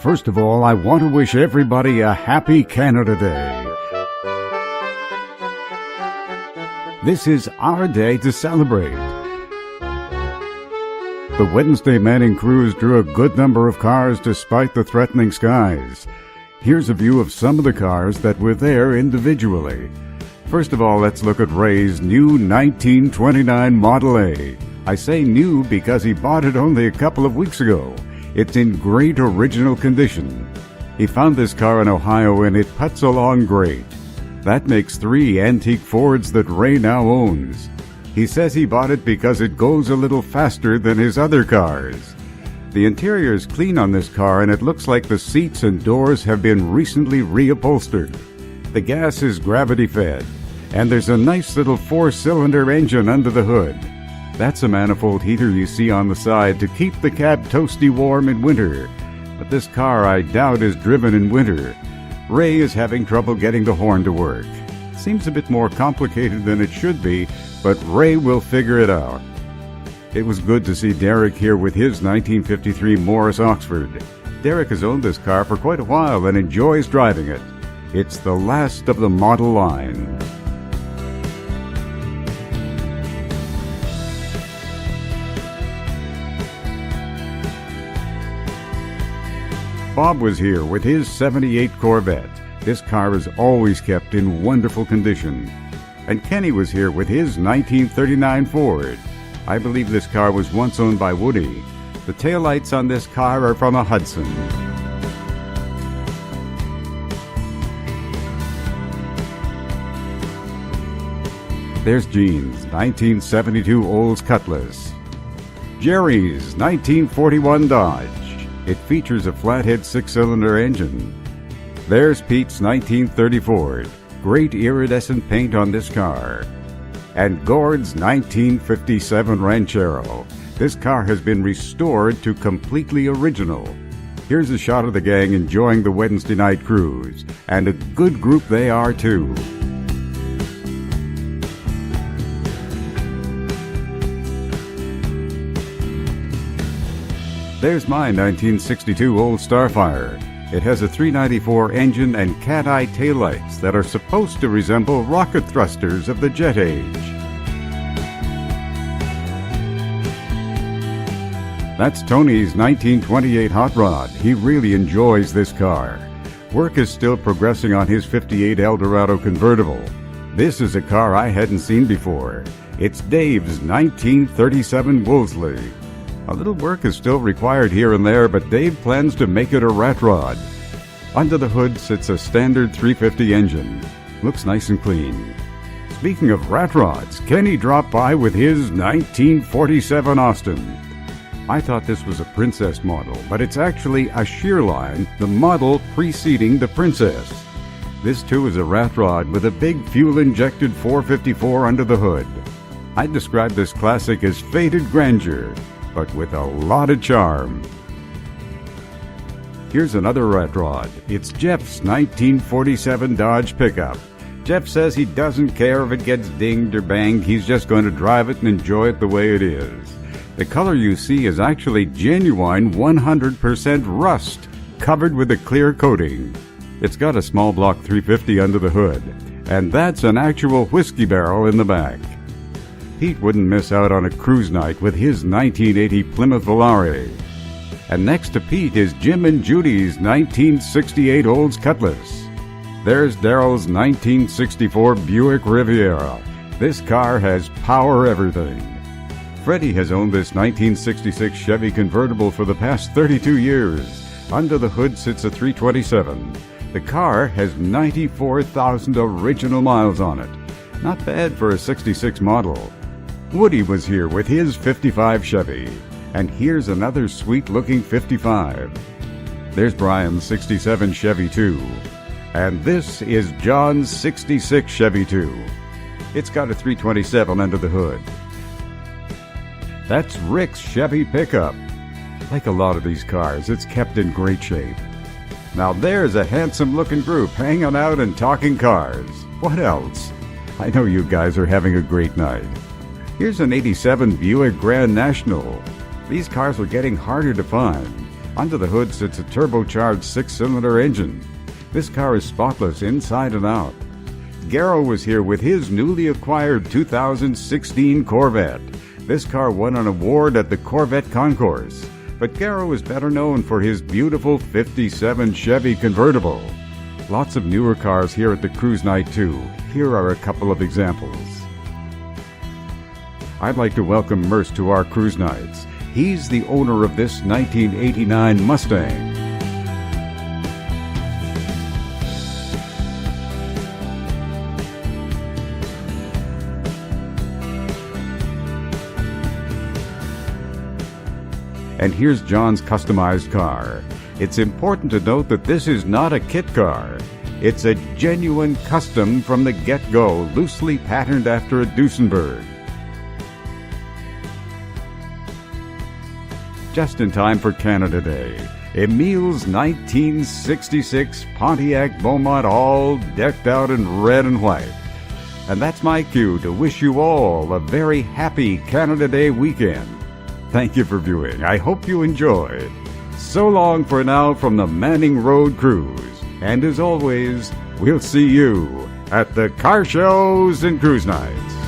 First of all, I want to wish everybody a happy Canada Day. This is our day to celebrate. The Wednesday Manning Cruise drew a good number of cars despite the threatening skies. Here's a view of some of the cars that were there individually. First of all, let's look at Ray's new 1929 Model A. I say new because he bought it only a couple of weeks ago. It's in great original condition. He found this car in Ohio and it puts along great. That makes 3 antique Fords that Ray now owns. He says he bought it because it goes a little faster than his other cars. The interior is clean on this car and it looks like the seats and doors have been recently reupholstered. The gas is gravity fed, and there's a nice little 4-cylinder engine under the hood. That's a manifold heater you see on the side to keep the cab toasty warm in winter. But this car I doubt is driven in winter. Ray is having trouble getting the horn to work. Seems a bit more complicated than it should be, but Ray will figure it out. It was good to see Derek here with his 1953 Morris Oxford. Derek has owned this car for quite a while and enjoys driving it. It's the last of the model line. Bob was here with his 78 Corvette. This car is always kept in wonderful condition. And Kenny was here with his 1939 Ford. I believe this car was once owned by Woody. The taillights on this car are from a Hudson. There's Gene's 1972 Olds Cutlass. Jerry's 1941 Dodge. It features a flathead 6-cylinder engine. There's Pete's 1930 Ford. Great iridescent paint on this car. And Gord's 1957 Ranchero. This car has been restored to completely original. Here's a shot of the gang enjoying the Wednesday night cruise. And a good group they are too. There's my 1962 Old Starfire. It has a 394 engine and cat-eye taillights that are supposed to resemble rocket thrusters of the jet age. That's Tony's 1928 Hot Rod. He really enjoys this car. Work is still progressing on his 58 Eldorado convertible. This is a car I hadn't seen before. It's Dave's 1937 Wolseley. A little work is still required here and there, but Dave plans to make it a rat rod. Under the hood sits a standard 350 engine. Looks nice and clean. Speaking of rat rods, Kenny dropped by with his 1947 Austin. I thought this was a Princess model, but it's actually a Shearline, the model preceding the Princess. This too is a rat rod with a big fuel-injected 454 under the hood. I'd describe this classic as faded grandeur, but with a lot of charm. Here's another rat rod. It's Jeff's 1947 Dodge pickup. Jeff says he doesn't care if it gets dinged or banged. He's just going to drive it and enjoy it the way it is. The color you see is actually genuine 100% rust, covered with a clear coating. It's got a small block 350 under the hood, and that's an actual whiskey barrel in the back. Pete wouldn't miss out on a cruise night with his 1980 Plymouth Volare. And next to Pete is Jim and Judy's 1968 Olds Cutlass. There's Daryl's 1964 Buick Riviera. This car has power everything. Freddie has owned this 1966 Chevy convertible for the past 32 years. Under the hood sits a 327. The car has 94,000 original miles on it. Not bad for a 66 model. Woody was here with his 55 Chevy. And here's another sweet-looking 55. There's Brian's 67 Chevy 2. And this is John's 66 Chevy 2. It's got a 327 under the hood. That's Rick's Chevy pickup. Like a lot of these cars, it's kept in great shape. Now there's a handsome-looking group hanging out and talking cars. What else? I know you guys are having a great night. Here's an 87 Buick Grand National. These cars are getting harder to find. Under the hood sits a turbocharged 6-cylinder engine. This car is spotless inside and out. Garrow was here with his newly acquired 2016 Corvette. This car won an award at the Corvette Concours, but Garrow is better known for his beautiful 57 Chevy convertible. Lots of newer cars here at the Cruise Night too. Here are a couple of examples. I'd like to welcome Merce to our Cruise Nights. He's the owner of this 1989 Mustang. And here's John's customized car. It's important to note that this is not a kit car. It's a genuine custom from the get-go, loosely patterned after a Duesenberg. Just in time for Canada Day, Emile's 1966 Pontiac Beaumont, all decked out in red and white. And that's my cue to wish you all a very happy Canada Day weekend. Thank you for viewing. I hope you enjoyed. So long for now from the Manning Road Cruise. And as always, we'll see you at the car shows and cruise nights.